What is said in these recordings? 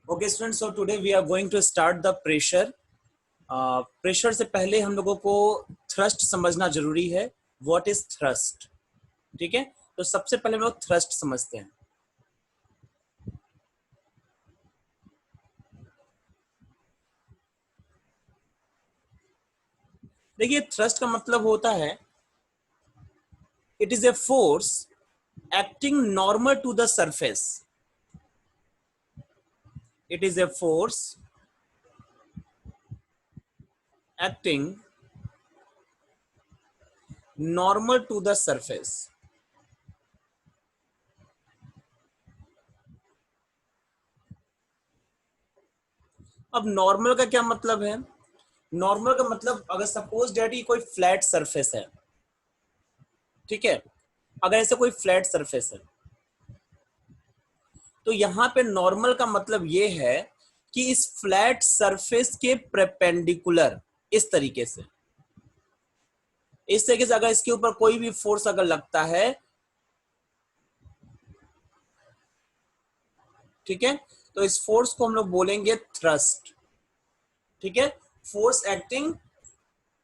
Okay student, so today we are going to start the pressure. Pressure से पहले हम लोगों को थ्रस्ट समझना जरूरी है। What is thrust? ठीक है, तो सबसे पहले हम लोग थ्रस्ट समझते हैं। देखिए, थ्रस्ट का मतलब होता है it is a force acting normal to the surface. It is a force acting normal to the surface. अब नॉर्मल का क्या मतलब है? नॉर्मल का मतलब, अगर सपोज डैट ये कोई फ्लैट सरफेस है, ठीक है, अगर ऐसे कोई फ्लैट सरफेस है तो यहां पे नॉर्मल का मतलब ये है कि इस फ्लैट सरफेस के परपेंडिकुलर, इस तरीके से, अगर इसके ऊपर कोई भी फोर्स अगर लगता है, ठीक है, तो इस फोर्स को हम लोग बोलेंगे थ्रस्ट। ठीक है, force acting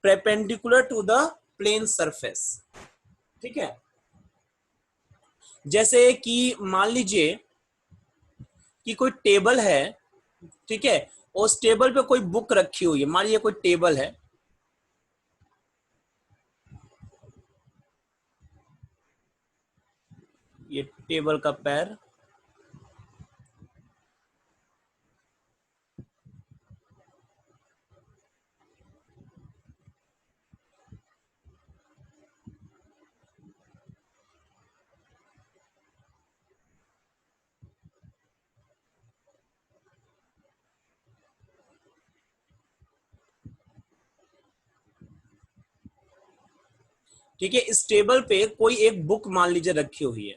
perpendicular to the plane surface. ठीक है, जैसे कि मान लीजिए कि कोई टेबल है, ठीक है, उस टेबल पे कोई बुक रखी हुई है। मान लीजिए कोई टेबल है, ये टेबल का पैर, ठीक है, इस टेबल पे कोई एक बुक मान लीजिए रखी हुई है,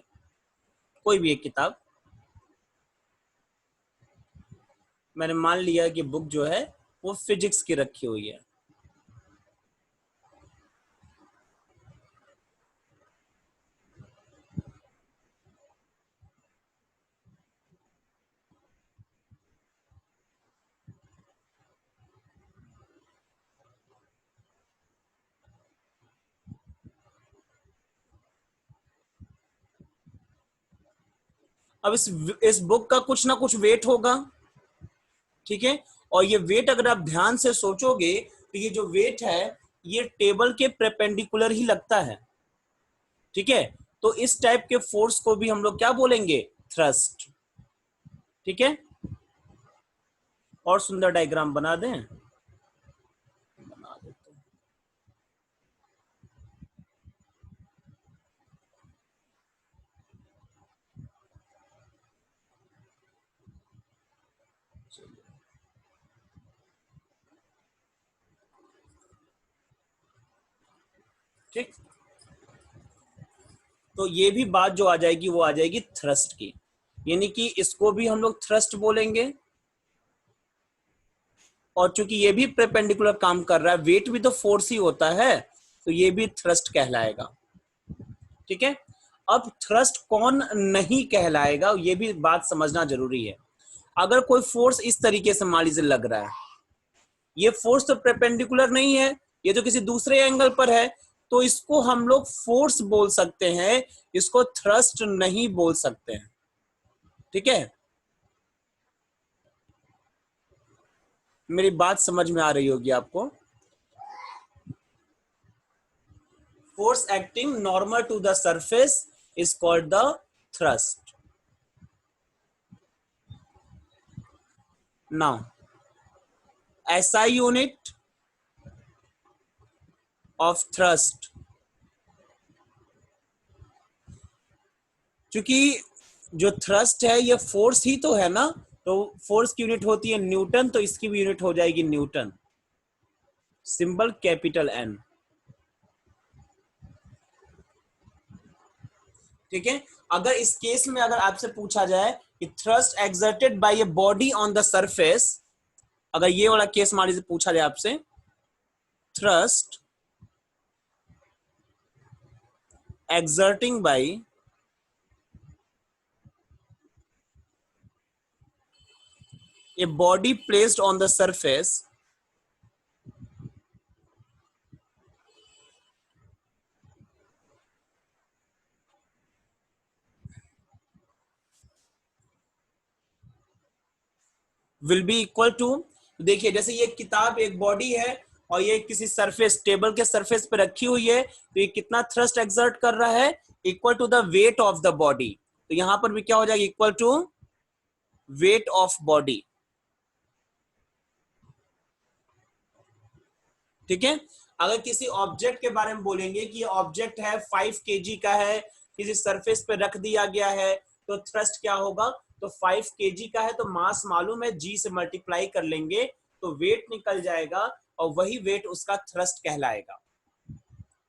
कोई भी एक किताब। मैंने मान लिया कि बुक जो है वो फिजिक्स की रखी हुई है। अब इस बुक का कुछ ना कुछ वेट होगा, ठीक है, और ये वेट अगर आप ध्यान से सोचोगे तो ये जो वेट है ये टेबल के परपेंडिकुलर ही लगता है। ठीक है, तो इस टाइप के फोर्स को भी हम लोग क्या बोलेंगे? थ्रस्ट। ठीक है, और सुंदर डायग्राम बना दें, बना देते हैं। ठीक, तो ये भी बात जो आ जाएगी वो आ जाएगी थ्रस्ट की, यानी कि इसको भी हम लोग थ्रस्ट बोलेंगे। और चूंकि ये भी परपेंडिकुलर काम कर रहा है, वेट भी तो फोर्स ही होता है, तो ये भी थ्रस्ट कहलाएगा। ठीक है, अब थ्रस्ट कौन नहीं कहलाएगा ये भी बात समझना जरूरी है। अगर कोई फोर्स इस तरीके से मान लीजिए लग रहा है, ये फोर्स तो परपेंडिकुलर नहीं है, ये तो किसी दूसरे एंगल पर है, तो इसको हम लोग फोर्स बोल सकते हैं, इसको थ्रस्ट नहीं बोल सकते हैं। ठीक है, मेरी बात समझ में आ रही होगी आपको। Force acting normal to the surface is called the thrust. Now, SI unit of thrust, क्योंकि जो थ्रस्ट है ये फोर्स ही तो है ना, तो फोर्स की यूनिट होती है न्यूटन, तो इसकी भी यूनिट हो जाएगी न्यूटन, सिंबल कैपिटल एन। ठीक है, अगर इस केस में अगर आपसे पूछा जाए कि thrust exerted by a body on the surface, अगर ये वाला केस मान लीजिए पूछा जाए आपसे, thrust exerting by A body placed on the surface will be equal to, देखिए जैसे ये किताब एक बॉडी है और ये किसी सरफेस टेबल के सरफेस पे रखी हुई है, तो ये कितना थ्रस्ट एक्सर्ट कर रहा है, equal to the weight of the body. तो यहां पर भी क्या हो जाएगा, equal to weight of body. ठीक है। अगर किसी ऑब्जेक्ट के बारे में बोलेंगे कि ये ऑब्जेक्ट है 5 kg का है, किसी सरफेस पे रख दिया गया है, तो थ्रस्ट क्या होगा, तो 5 kg का है तो मास मालूम है, जी से मल्टीप्लाई कर लेंगे तो वेट निकल जाएगा और वही वेट उसका थ्रस्ट कहलाएगा।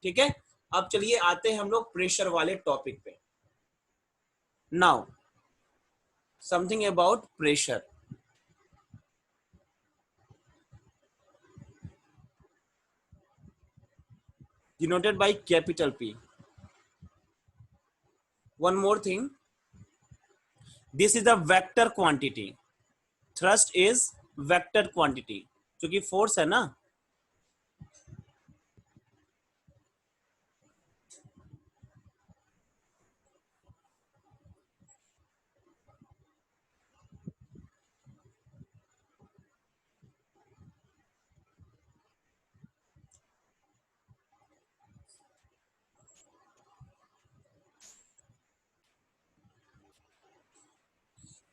ठीक है। अब चलिए आते हैं हम लोग प्रेशर वाले टॉपिक पे। Now something about pressure denoted by capital P। One more thing, this is a vector quantity, thrust is vector quantity, क्योंकि फोर्स है ना।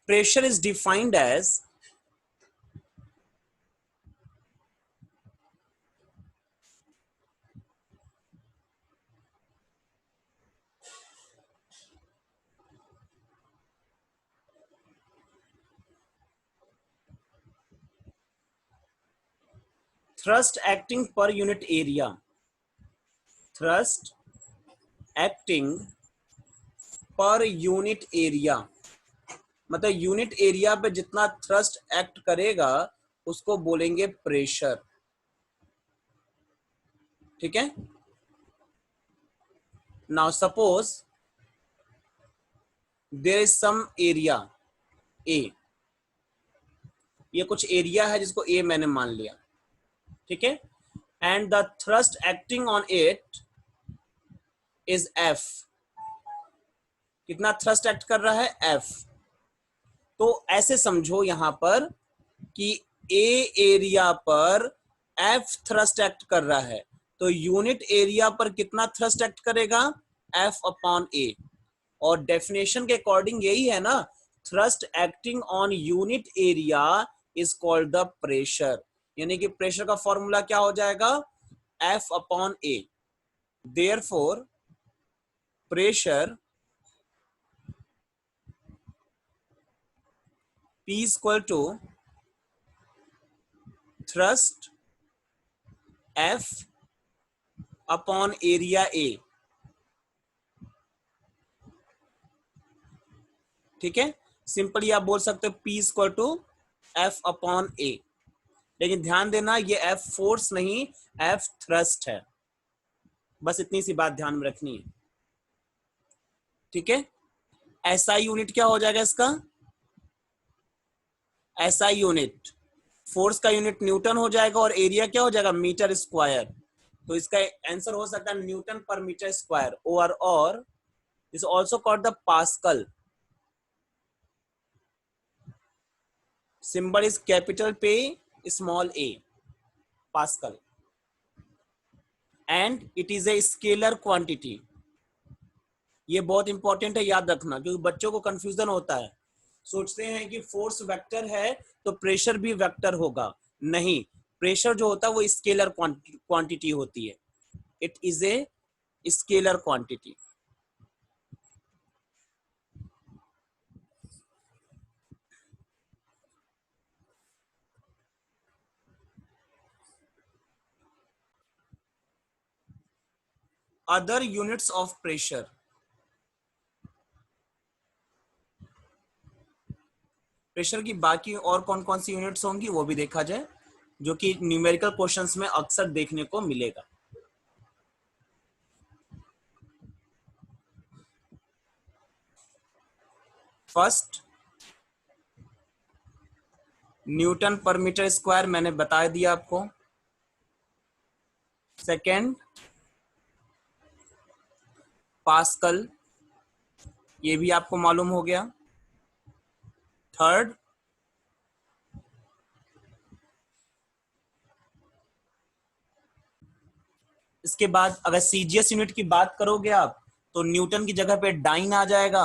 Pressure is defined as thrust acting per unit area, thrust acting per unit area, मतलब unit area पे जितना thrust act करेगा उसको बोलेंगे pressure. ठीक है। Now suppose there is some area A, ये कुछ एरिया है जिसको ए मैंने मान लिया। ठीक है। And the thrust acting on it is F, कितना थ्रस्ट एक्ट कर रहा है, एफ। तो ऐसे समझो यहां पर कि ए एरिया पर एफ थ्रस्ट एक्ट कर रहा है, तो यूनिट एरिया पर कितना थ्रस्ट एक्ट करेगा, एफ अपॉन ए। और डेफिनेशन के अकॉर्डिंग यही है ना, thrust acting on unit area is called the pressure. यानी कि प्रेशर का फॉर्मूला क्या हो जाएगा, F upon A. Therefore pressure P is equal to thrust F upon area A। ठीक है। सिंपली आप बोल सकते हो P equal to F upon A। लेकिन ध्यान देना ये F फोर्स नहीं, F थ्रस्ट है, बस इतनी सी बात ध्यान में रखनी है। ठीक है। SI यूनिट क्या हो जाएगा इसका, SI यूनिट फोर्स का यूनिट न्यूटन हो जाएगा और एरिया क्या हो जाएगा, मीटर स्क्वायर। तो इसका आंसर हो सकता है न्यूटन पर मीटर स्क्वायर, और is also called the pascal. symbol is capital P, small a, Pascal, and it is a scalar quantity। ये बहुत इंपॉर्टेंट है, याद रखना, क्योंकि बच्चों को कंफ्यूजन होता है, सोचते हैं कि फोर्स वेक्टर है तो प्रेशर भी वेक्टर होगा। नहीं, प्रेशर जो होता है वो स्केलर क्वांटिटी होती है, it is a scalar quantity. Other units of pressure, pressure की बाकी और कौन कौन सी यूनिट्स होंगी वो भी देखा जाए, जो कि न्यूमेरिकल क्वेश्चंस में अक्सर देखने को मिलेगा। फर्स्ट न्यूटन पर मीटर स्क्वायर मैंने बता दिया आपको। सेकेंड पास्कल, ये भी आपको मालूम हो गया। थर्ड इसके बाद अगर सीजीएस यूनिट की बात करोगे आप तो न्यूटन की जगह पे डाइन आ जाएगा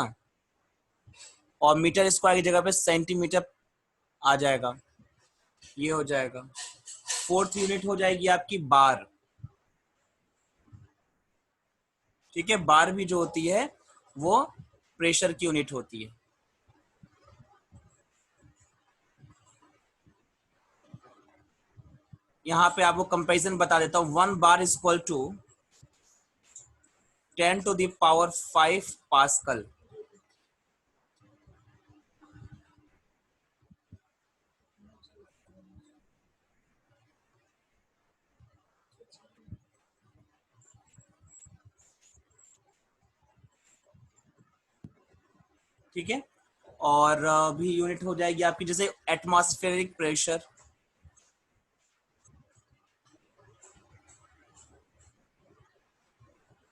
और मीटर स्क्वायर की जगह पे सेंटीमीटर आ जाएगा, ये हो जाएगा। फोर्थ यूनिट हो जाएगी आपकी बार। ठीक है, बार भी जो होती है वो प्रेशर की यूनिट होती है। यहां पे आपको कंपैरिजन बता देता हूं। 1 bar is equal to 10⁵ pascal. ठीक है, और भी यूनिट हो जाएगी आपकी जैसे atmospheric pressure.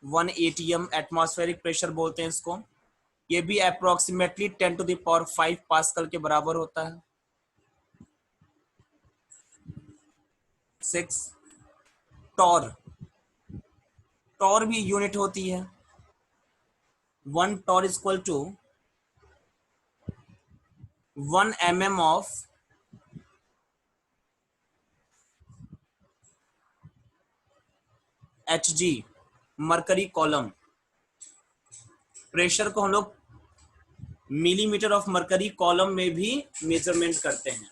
1 ATM atmospheric pressure बोलते हैं इसको। ये भी अप्रोक्सीमेटली 10⁵ पास्कल के बराबर होता है। 6 टॉर, टॉर भी यूनिट होती है। 1 torr is equal to 1 mm of Hg, mercury column. Pressure को हम लोग मिलीमीटर ऑफ मरकरी कॉलम में भी मेजरमेंट करते हैं।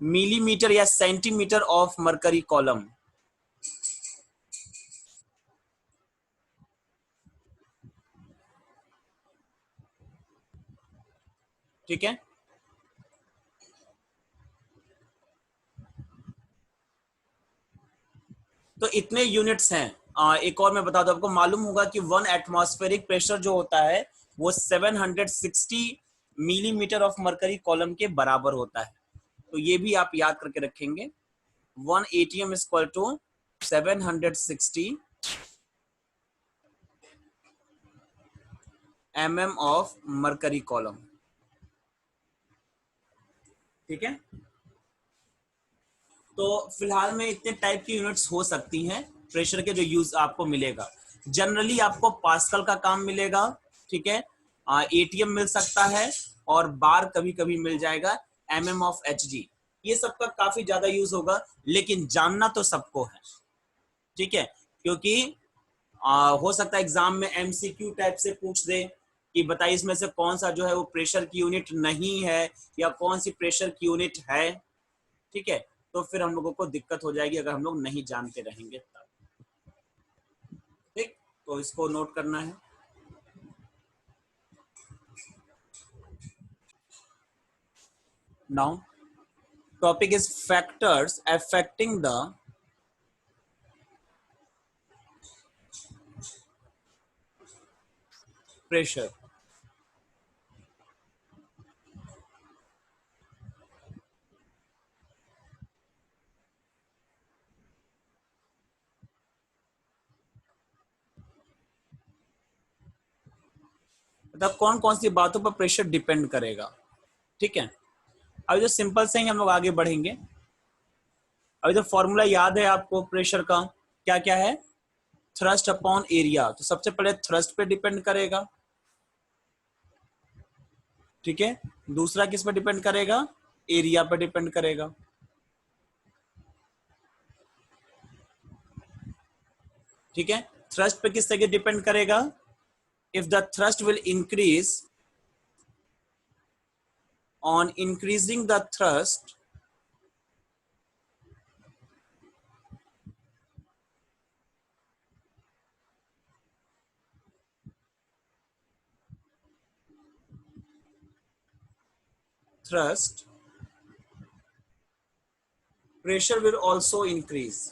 मिलीमीटर या सेंटीमीटर ऑफ मरकरी कॉलम। ठीक है, तो इतने यूनिट्स हैं। एक और मैं बता दूं आपको, मालूम होगा कि 1 एटमॉस्फेरिक प्रेशर जो होता है वो 760 मिलीमीटर ऑफ मरकरी कॉलम के बराबर होता है। तो ये भी आप याद करके रखेंगे। 1 ATM is equal to 760 mm of mercury column. ठीक है, तो फिलहाल में इतने टाइप की यूनिट्स हो सकती हैं प्रेशर के जो यूज आपको मिलेगा। जनरली आपको पास्कल का काम मिलेगा। ठीक है, एटीएम मिल सकता है और बार कभी कभी मिल जाएगा, mm ऑफ Hg। ये सबका काफी ज्यादा यूज होगा, लेकिन जानना तो सबको है। ठीक है, क्योंकि हो सकता है एग्जाम में एमसीक्यू टाइप से पूछ दे कि बताइए इसमें से कौन सा जो है वो प्रेशर की यूनिट नहीं है या कौन सी प्रेशर की यूनिट है। ठीक है, तो फिर हम लोगों को दिक्कत हो जाएगी अगर हम लोग नहीं जानते रहेंगे तब। ठीक, तो इसको नोट करना है। Now topic is factors affecting the pressure. मतलब कौन कौन सी बातों पर प्रेशर डिपेंड करेगा। ठीक है, अभी जो सिंपल से ही हम लोग आगे बढ़ेंगे। अभी जो फॉर्मूला याद है आपको प्रेशर का, क्या क्या है? Thrust upon area. तो सबसे पहले थ्रस्ट पे डिपेंड करेगा। ठीक है, दूसरा किस पे डिपेंड करेगा? एरिया पे डिपेंड करेगा। ठीक है, थ्रस्ट पे किस तरह डिपेंड करेगा? If the thrust will increase, on increasing the thrust, thrust pressure will also increase।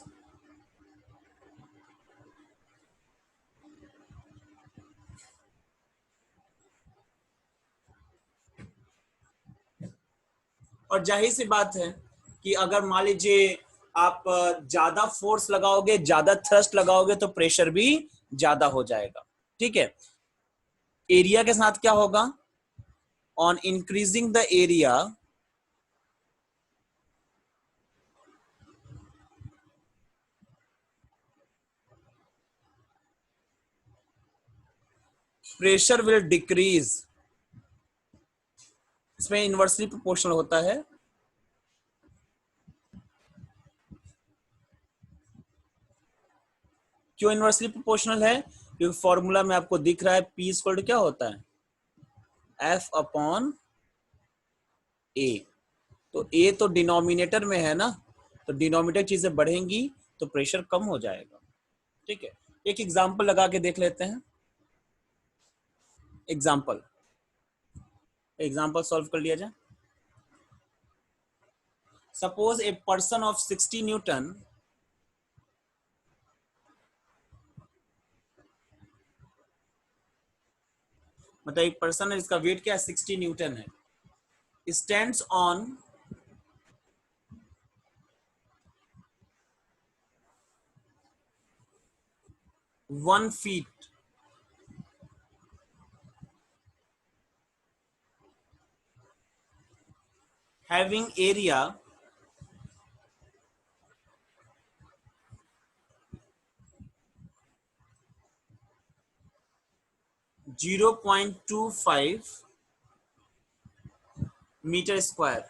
और जाहिर सी बात है कि अगर मान लीजिए आप ज्यादा फोर्स लगाओगे, ज्यादा थ्रस्ट लगाओगे, तो प्रेशर भी ज्यादा हो जाएगा। ठीक है, एरिया के साथ क्या होगा? On increasing the area, pressure will decrease. इसमें इनवर्सली प्रोपोर्शनल होता है। क्यों इनवर्सली प्रोपोर्शनल है? क्योंकि फॉर्मूला में आपको दिख रहा है P इक्वल टू क्या होता है? F upon A। तो A तो डिनोमिनेटर में है ना, तो डिनोमिनेटर चीजें बढ़ेंगी तो प्रेशर कम हो जाएगा। ठीक है, एक एग्जांपल लगा के देख लेते हैं। एग्जांपल सॉल्व कर लिया जाए। Suppose a person of 60 Newton मतलब एक पर्सन है जिसका वेट क्या है? 60 न्यूटन है। Stands on 1 feet having area 0.25 metre square.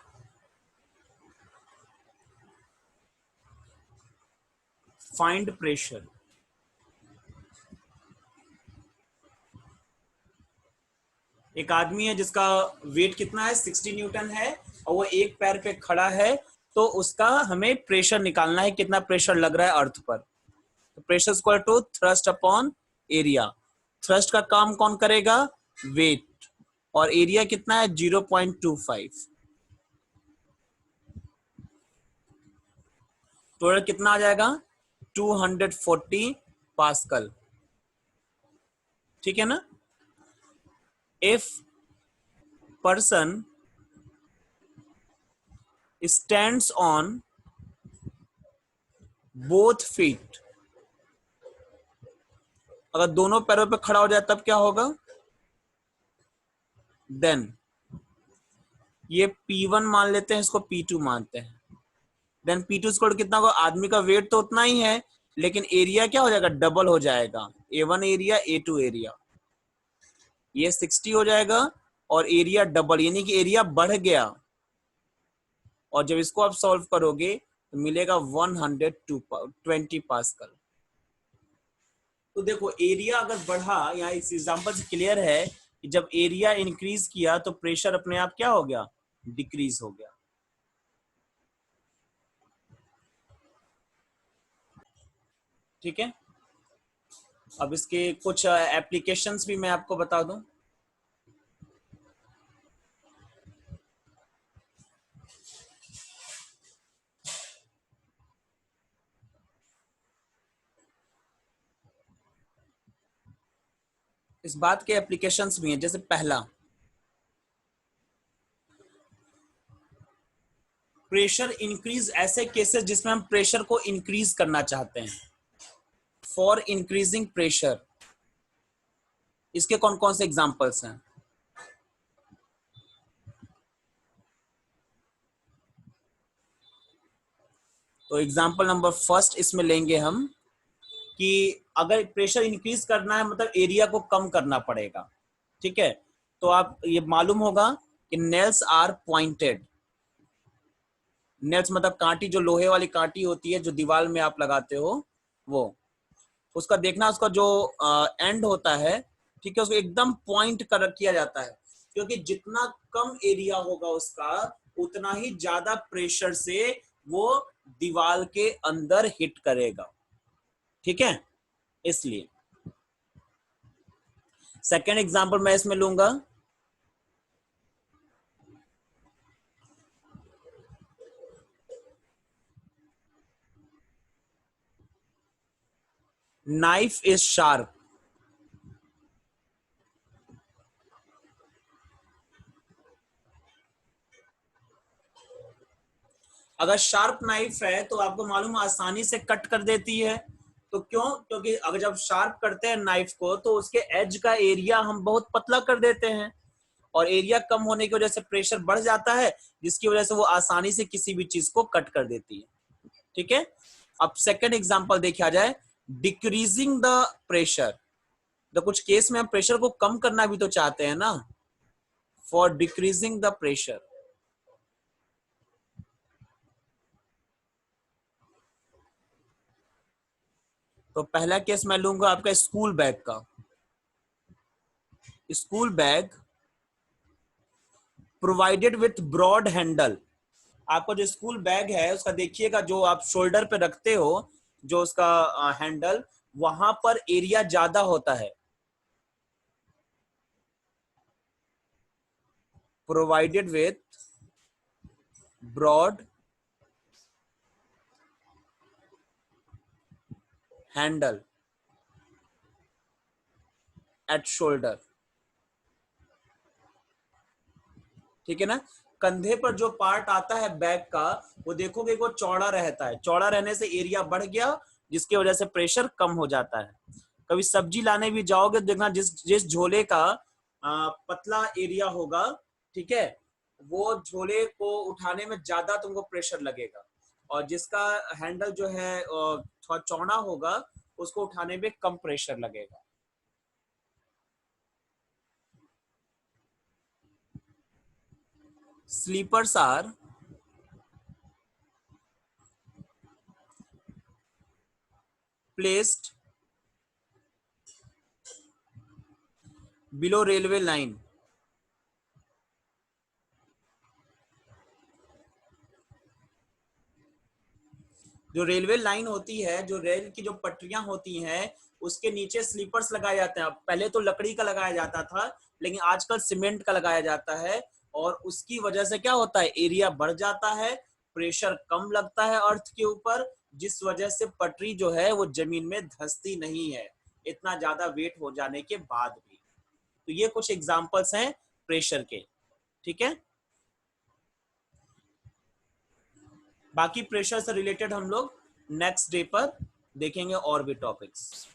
Find pressure. एक आदमी है जिसका वेट कितना है? 60 न्यूटन है, और वो एक पैर पे खड़ा है, तो उसका हमें प्रेशर निकालना है, कितना प्रेशर लग रहा है अर्थ पर। तो pressure equal to thrust upon area. Thrust का काम कौन करेगा? वेट। और एरिया कितना है? 0.25। टोटल कितना आ जाएगा? 240 पास्कल। ठीक है ना? If person stands on both feet, अगर दोनों पैरों पे खड़ा हो जाए तब क्या होगा? देन ये P1 मान लेते हैं, इसको P2 मानते हैं। देन P2 स्क्वायर कितना होगा? आदमी का वेट तो उतना ही है, लेकिन एरिया क्या हो जाएगा? डबल हो जाएगा। A1 एरिया, A2 एरिया, ये 60 हो जाएगा और एरिया डबल, यानी कि एरिया बढ़ गया। और जब इसको आप सॉल्व करोगे तो मिलेगा 120 पास्कल। तो देखो एरिया अगर बढ़ा, यहाँ इस एग्जांपल से क्लियर है कि जब एरिया इंक्रीज किया तो प्रेशर अपने आप क्या हो गया? डिक्रीज हो गया। ठीक है, अब इसके कुछ एप्लीकेशंस भी मैं आपको बता दूं। इस बात के एप्लीकेशंस भी हैं। जैसे पहला, प्रेशर इंक्रीज, ऐसे केसेस जिसमें हम प्रेशर को इंक्रीज करना चाहते हैं। फॉर इंक्रीजिंग प्रेशर, इसके कौन कौन से एग्जांपल्स हैं? तो एग्जांपल नंबर फर्स्ट इसमें लेंगे हम कि अगर प्रेशर इंक्रीज करना है मतलब एरिया को कम करना पड़ेगा। ठीक है, तो आप ये मालूम होगा कि नेल्स आर पॉइंटेड। नेल्स मतलब कांटी, जो लोहे वाली कांटी होती है जो दीवार में आप लगाते हो, वो उसका देखना, उसका जो एंड होता है, ठीक है, उसको एकदम पॉइंट कर किया जाता है, क्योंकि जितना कम एरिया होगा उसका उतना ही ज्यादा प्रेशर से वो दीवार के अंदर हिट करेगा। ठीक है, इसलिए सेकेंड एग्जांपल मैं इसमें लूंगा, नाइफ इज शार्प। अगर शार्प नाइफ है तो आपको मालूम आसानी से कट कर देती है। तो क्यों? क्योंकि अगर जब शार्प करते हैं नाइफ को तो उसके एज का एरिया हम बहुत पतला कर देते हैं, और एरिया कम होने की वजह से प्रेशर बढ़ जाता है, जिसकी वजह से वो आसानी से किसी भी चीज को कट कर देती है। ठीक है, अब सेकंड एग्जांपल देखा जाए, डिक्रीजिंग द प्रेशर। तो कुछ केस में हम प्रेशर को कम करना भी तो चाहते हैं ना, फॉर डिक्रीजिंग द प्रेशर। तो पहला केस मैं लूंगा आपका स्कूल बैग का। School bag provided with broad handle. आपका जो स्कूल बैग है उसका देखिएगा, जो आप शोल्डर पे रखते हो, जो उसका हैंडल, वहां पर एरिया ज्यादा होता है। Provided with broad handle at shoulder. ठीक है ना, कंधे पर जो पार्ट आता है बैग का, वो देखोगे वो चौड़ा रहता है। चौड़ा रहने से एरिया बढ़ गया, जिसकी वजह से प्रेशर कम हो जाता है। कभी सब्जी लाने भी जाओगे, देखना जिस जिस झोले का पतला एरिया होगा, ठीक है, वो झोले को उठाने में ज्यादा तुमको प्रेशर लगेगा, और जिसका हैंडल जो है थोड़ा चौड़ा होगा, उसको उठाने में कम प्रेशर लगेगा। Sleepers are placed below railway line. जो रेलवे लाइन होती है, जो रेल की जो पटरियां होती हैं, उसके नीचे स्लीपर्स लगाए जाते हैं। पहले तो लकड़ी का लगाया जाता था, लेकिन आजकल सीमेंट का लगाया जाता है, और उसकी वजह से क्या होता है, एरिया बढ़ जाता है, प्रेशर कम लगता है अर्थ के ऊपर, जिस वजह से पटरी जो है वो जमीन में धंसती नहीं है, इतना ज्यादा वेट हो जाने के बाद भी। तो ये कुछ एग्जांपल्स हैं प्रेशर के। ठीक है, बाकी प्रेशर से रिलेटेड हम लोग नेक्स्ट डे पर देखेंगे और भी टॉपिक्स।